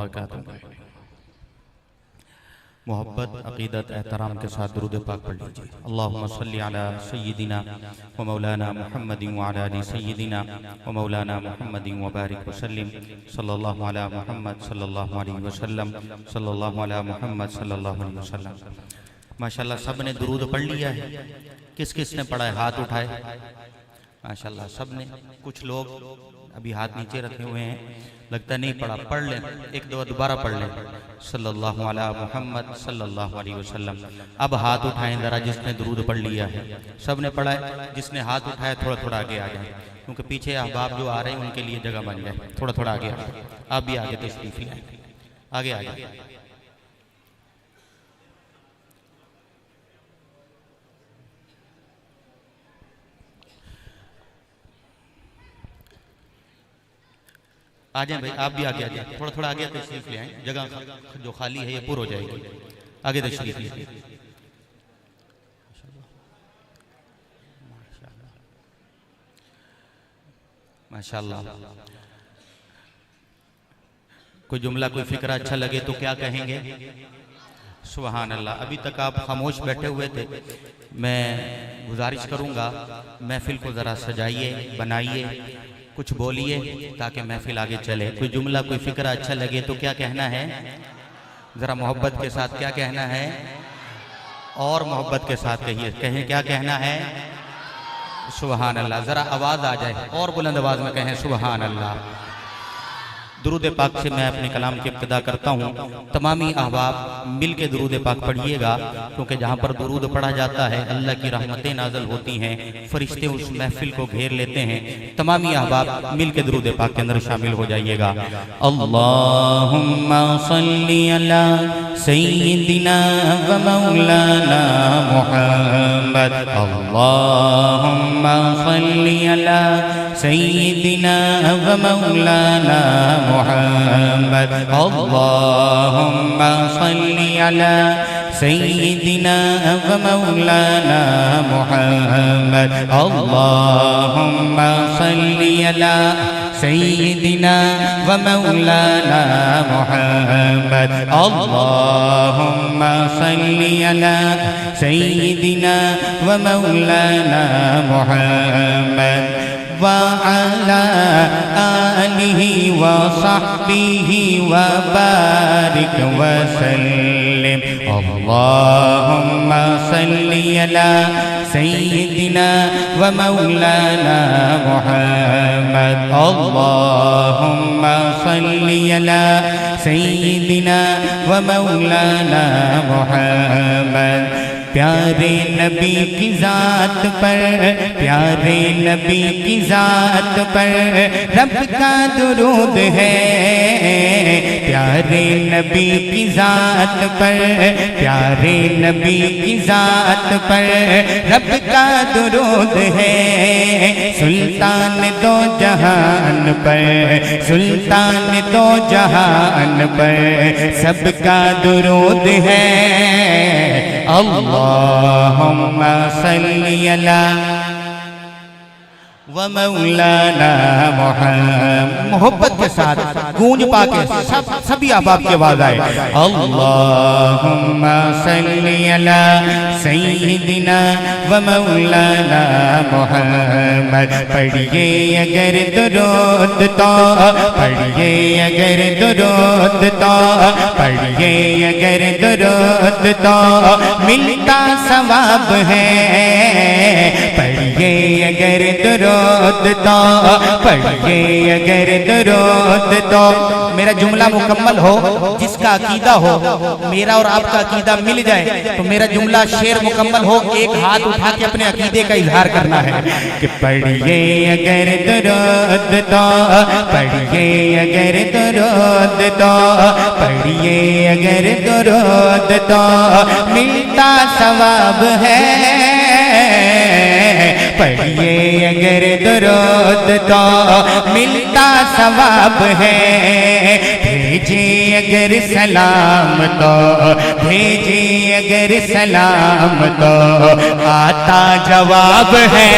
वबरकातुहू। मोहब्बत, अक़ीदत, एहतराम के साथ दुरूद पाक पढ़ लीजिए। अल्लाहुम्मा सल्लि अला सय्यिदिना व मौलाना मुहम्मदिन व अला आलि सय्यिदिना व मौलाना मुहम्मदिन व बारिक व सल्लिम सल्लल्लाहु अला मुहम्मद सल्लल्लाहु अलैहि वसल्लम सल्लल्लाहु अला मुहम्मद सल्लल्लाहु अलैहि वसल्लम। माशाअल्लाह सब ने दुरूद पढ़ लिया है। किस किस ने पढ़ा है? हाथ उठाए। माशाअल्लाह सब ने। कुछ लोग अभी हाथ नीचे रखे हुए हैं, लगता नहीं पढ़ा। पढ़ लें, एक दो दोबारा पढ़ लें। सल्लल्लाहु अला मुहम्मद सल्लल्लाहु अलैहि वसल्लम। अब हाथ उठाएं जरा जिसने दुरूद पढ़ लिया है। सब ने पढ़ा है। जिसने हाथ उठाया थोड़ा थोड़ा आगे आ जाए, क्योंकि पीछे अहबाब जो आ रहे हैं उनके लिए जगह बन जाए। थोड़ा थोड़ा आगे आ जाए। आप भी आगे तशरीफ लाएं, आगे आ जाए। आ जाए भाई, आप भी आगे आ जाए। थोड़ा थोड़ा आगे तशरीफ ले आए। जगह जो खाली है ये पूरी हो जाएगी। आगे तशरीफ ले आए। माशाअल्लाह। कोई जुमला, कोई फिक्रा अच्छा लगे तो क्या कहेंगे? सुभान अल्लाह। अभी तक आप खामोश बैठे हुए थे। मैं गुजारिश करूंगा महफिल को ज़रा सजाइए, बनाइए, कुछ बोलिए ताकि महफिल आगे चले। कोई जुमला, कोई फिक्रा अच्छा लगे तो क्या कहना है? ज़रा मोहब्बत के साथ क्या कहना है? और मोहब्बत के साथ कहिए। कहें क्या कहना है? सुभान अल्लाह। ज़रा आवाज़ आ जाए और बुलंद आवाज़ में कहें सुभान अल्लाह। दुरूद पाक से मैं अपने कलाम की इब्तिदा करता हूँ। तमामी अहबाब मिल के दुरूद पाक पढ़िएगा, क्योंकि जहाँ पर दुरूद पढ़ा जाता है अल्लाह की रहमतें नाज़िल होती हैं, फरिश्ते उस महफिल को घेर लेते हैं। तमामी अहबाब मिल के दुरूद पाक के अंदर शामिल हो जाइएगा। अल्लाहुम्मा सल्ली अला सय्यिदिना व मौलाना मुहम्मद। अल्लाहुम्मा सल्ली अला सय्यिदिना व मौलाना मुहम्मद। अल्लाहुम्मा सल्ली अला सय्यिदिना व मौलाना मुहम्मद। अल्लाहुम्मा सल्ली अला सय्यिदिना व मौलाना मुहम्मद। अल्लाहुम्मा सल्ली अला सय्यिदिना व मौलाना मुहम्मद व अला आलिहि व सहबिहि व बारिक व सल्लिम। अल्लाहुम्मा सल्ली अला सय्यिदिना व मौलाना मुहम्मद। अल्लाहुम्मा सल्ली अला सय्यिदिना व मौलाना मुहम्मद। प्यारे नबी की ज़ात पर, प्यारे नबी की ज़ात पर रब का दुरूद है। प्यारे नबी की ज़ात पर, प्यारे नबी की ज़ात पर रब का दुरूद है। सुल्तान दो जहान पर, सुल्तान दो जहान पर सबका दुरूद है। अल्लाहुम्मा सल्ली अला व मौलाना मुहम्मद। मोहब्बत के साथ गूंज पाके सभी अहबाब की आवाज आए। अल्लाहुम्मा सल्ली अला सय्यिदिना व मौलाना मुहम्मद। पढ़िए अगर दुरूद तो, पढ़िए अगर दुरूद तो, पढ़िए अगर दुरूद तो मिलता सवाब है। पढ़िए अगर दुरूद तो, पढ़िए अगर दुरूद तो। मेरा जुमला मुकम्मल हो, जिसका अकीदा हो, मेरा और आपका अकीदा मिल जाए तो मेरा जुमला शेर मुकम्मल हो। एक हाथ उठा के अपने अकीदे का इजहार करना है कि पढ़िए अगर दुरूद तो, पढ़िए अगर दुरूद तो, पढ़िए अगर दुरूद तो मिलता सवाब है। पढ़िए अगर दुरूद तो मिलता सवाब है। भेजे अगर सलाम तो, भेजे अगर सलाम तो आता जवाब है।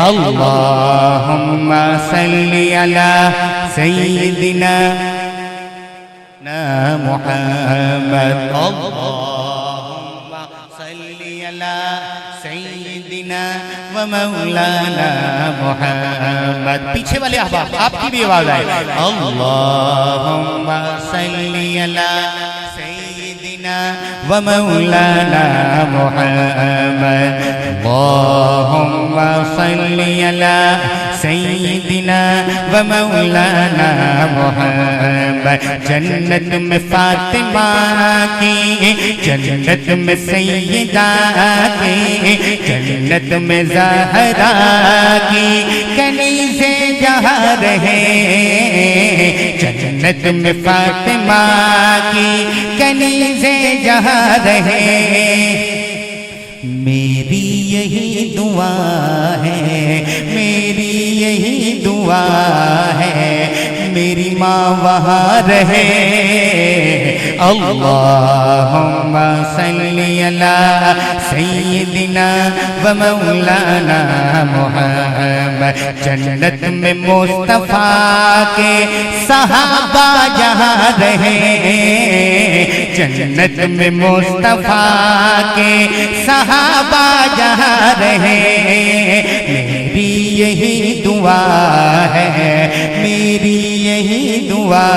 अल्लाहुम्मा सल्ली अला सय्यिदिना मुहम्मद अल्लाहुम्मा सल्ली अला सय्यिदिना व मौलाना मुहम्मद। पीछे वाले अहबाब आपकी भी आवाज आए। अल्लाहुम्मा सल्ली अला सय्यिदिना व मौलाना मुहम्मद। अल्लाहुम्मा सल्ली अला सय्यिदिना व मौलाना मुहम्मद। जन्नत में फातिमा की, जन्नत में सैयदा की, जन्नत में ज़हरा की कनीज़े जहाँ रहे। जन्नत में फातिमा की कनीज़े जहाँ रहे। मेरी यही दुआ है, मेरी यही दुआ है, मेरी माँ वहाँ रहे। अल्लाहुम्मा सल्ली अला सय्यिदिना व मौलाना मुहम्मद। जन्नत में मुस्तफा के सहाबा जहाँ रहे। जन्नत में मुस्तफा के सहाबा जहाँ रहे। मेरी यही दुआ है, मेरी यही दुआ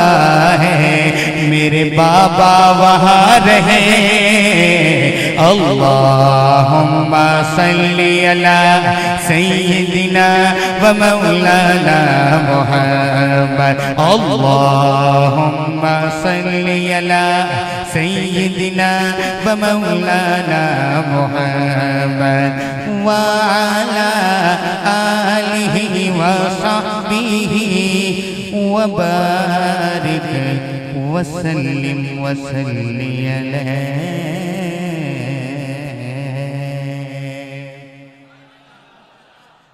है, मेरे बाबा वहाँ रहे। अल्लाहुम्मा सल्ली अला सय्यिदिना व मौलाना मुहम्मद। अल्लाहुम्मा सल्ली अला सय्यिदिना व मौलाना मुहम्मद व अला आलिहि व सहबिहि व बारिक व सल्लिम व सल्ली अलैहि।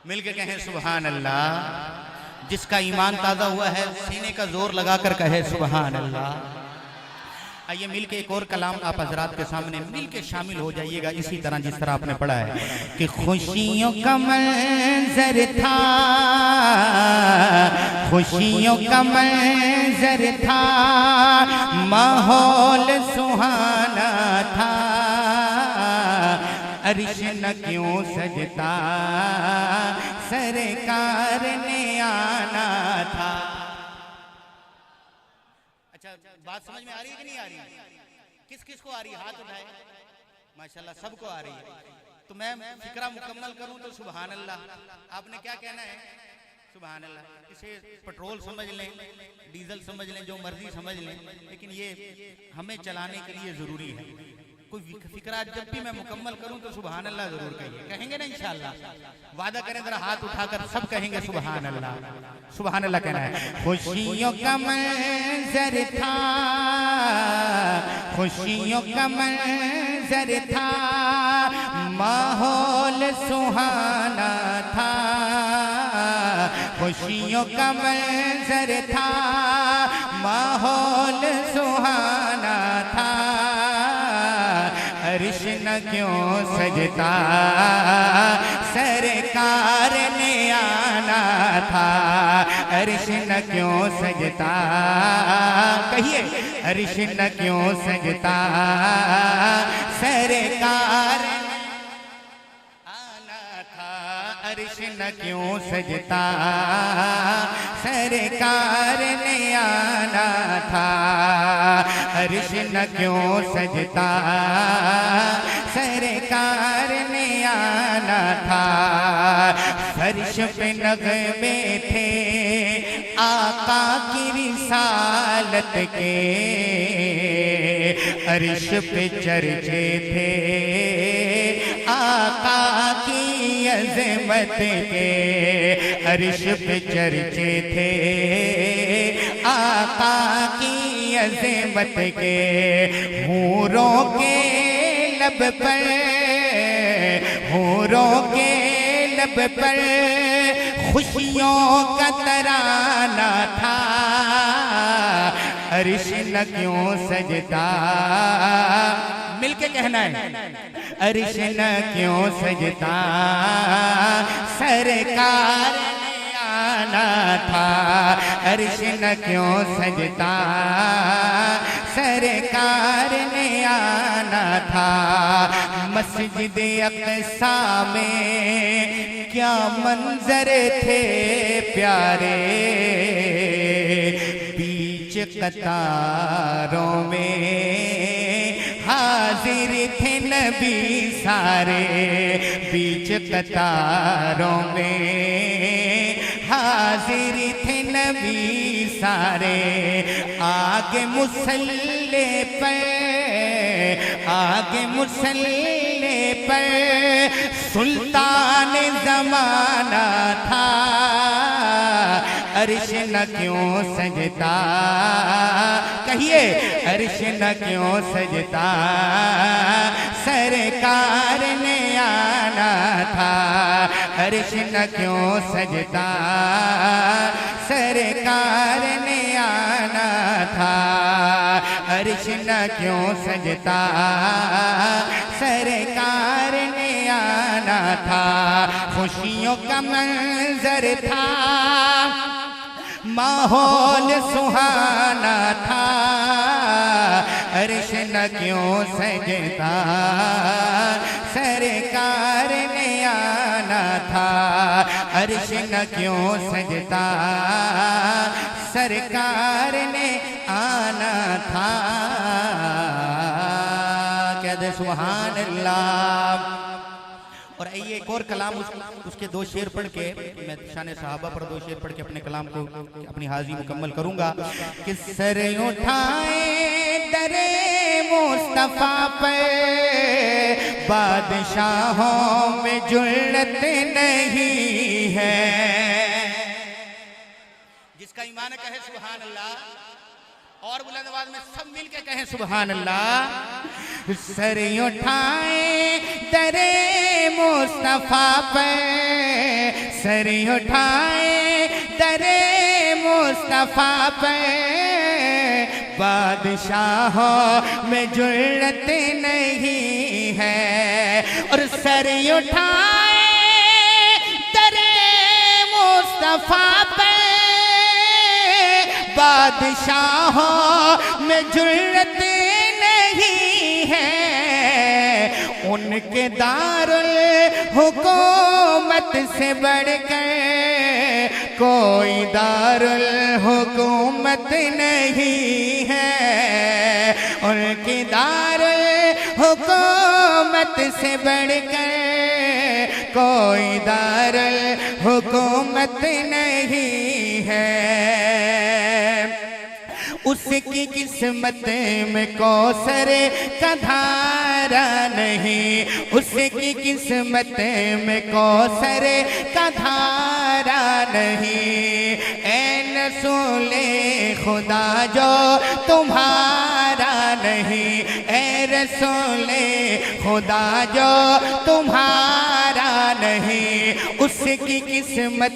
मिलके कहें सुभान अल्लाह। जिसका ईमान ताज़ा हुआ है सीने का जोर लगाकर कहे सुभान अल्लाह। आइए मिलके एक और कलाम आप हजरात के सामने मिलके शामिल हो जाइएगा इसी तरह जिस तरह आपने पढ़ा है कि खुशियों का मंजर था, खुशियों का मंजर था, माहौल सुहाना था। अर्श न क्यों सजता, सरकार ने आना था। अच्छा बात समझ में आ रही है कि नहीं आ रही? किस किस को आ रही है? हाथ उठाए। माशाल्लाह सबको आ रही है। तो मैं फिक्रा मुकम्मल करूं तो सुभान अल्लाह। आपने क्या कहना है? सुभान अल्लाह। इसे पेट्रोल समझ लें, डीजल समझ लें, जो मर्जी समझ लें, लेकिन ये हमें चलाने के लिए जरूरी है। कोई फिक्रा जब भी मैं मुकम्मल करूं तो सुभान अल्लाह जरूर कहिए। कहेंगे ना इंशाअल्लाह? वादा करें जरा हाथ उठाकर सब कहेंगे सुभान अल्लाह। सुभान अल्लाह कहना है। खुशियों का मंजर था, खुशियों का मंजर था, माहौल सुहाना था। खुशियों का मंजर था, माहौल सुहाना था। अर्श न क्यों सजता, सरकार ने आना था। अर्श न क्यों सजता, कहिए अर्श न क्यों सजता, सरकार आना था। अर्श न क्यों सजता, सरकार ने आना था। अर्श न क्यों सजता, सरकार ने आना था। फर्श पे नग़मे थे आका की रिसालत के, अर्श पे चर्चे थे आका की अज़मत के। अर्श पे चर्चे थे आका की अज़मत के। हूरों के लब पर, हूरों के लब पर खुशियों का तराना था। अर्श न क्यों सजता, मिलके कहना है। अर्श न क्यों सजता, सरकार ने आना था। अर्श न क्यों सजता, सरकार ने आना था। मस्जिद अक़सा में क्या मंजर थे प्यारे, बीच कतारों में हाजिर थे नबी सारे, बीच कतारों में हाजिर थे नबी सारे। आगे मुसल्ले पर, आगे मुसल्ले पर सुल्तान ज़माना था। अर्श न क्यों सजता, कहिए अर्श न क्यों सजता, सरकार ने आना था। अर्श न क्यों सजता, सरकार ने आना था। अर्श न क्यों सजता, सरकार ने आना था। खुशियों का मंजर था, माहौल सुहाना था। अर्श न क्यों सजता, सरकार ने आना था। अर्श न क्यों सजता, सरकार ने आना था। कह दे सुभान अल्लाह। और आइए एक और कलाम उसके दो शेर पढ़ के मैं शान सहाबा पर दो शेर पढ़ के अपने कलाम को अपनी हाजिरी मुकम्मल करूंगा। कि सर उठाए दरे मुस्तफा पे, बादशाहों में जुर्रत नहीं है। जिसका ईमान कहे सुभान अल्लाह, और बुलंद आवाज में सब मिल के कहें सुभान अल्लाह। सर उठाए दरे मुस्तफा पे, सर उठाए दरे मुस्तफा पे, बादशाहों में जुर्रत नहीं है। और सर उठाए दरे मुस्तफा पे, बादशाहों में जुर्रत नहीं है। उनके दारुल हुकूमत से बढ़कर कोई दारुल हुकूमत नहीं है। उनके दारुल हुकूमत से बढ़कर कोई दारुल हुकूमत नहीं है। उसकी किस्मत में कौसर का धारा नहीं, उसकी किस्मत में कौसर का धारा नहीं। ऐ रसूले खुदा जो तुम्हारा नहीं, ऐ रसूले खुदा जो तुम्हारा नहीं। उसकी किस्मत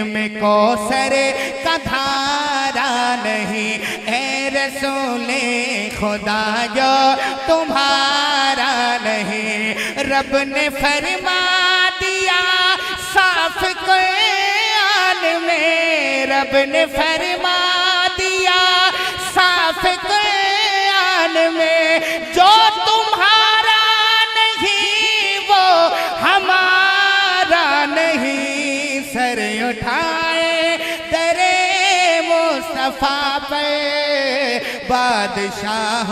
में कौसर का धारा नहीं, ऐ रसूले खुदा जो तुम्हारा नहीं। रब ने फरमा दिया साफ कुरान में, रब ने फरमा दिया साफ कुरान में, जो तुम्हारा नहीं वो हमारा नहीं। सर उठाए दरे मुस्तफा पे, बादशाह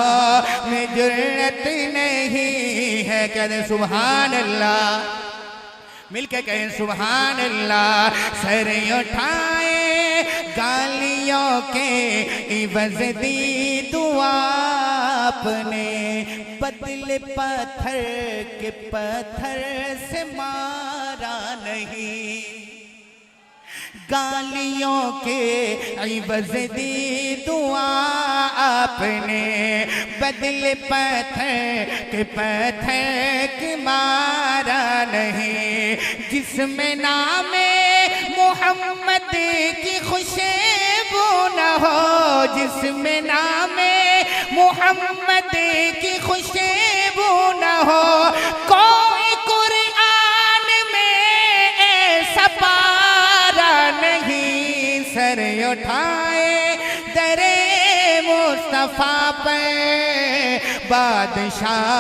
में जुर्रत नहीं है। कहते सुभान अल्लाह, मिलके कहें सुभान अल्लाह। सर उठाए गालियों के इवज़ दी दुआ आपने, बदले पत्थर के पत्थर से मारा नहीं। गालियों के इवज़ दी दुआ आपने, बदले पत्थर के पत्थर की मारा नहीं। जिसमें नामे मोहम्मद की खुशबू न हो, जिसमें नामे मोहम्मद की खुशबू न हो, कोई कुरान में ऐसा पारा नहीं। सर उठाए दरे मुस्तफा पे बादशाह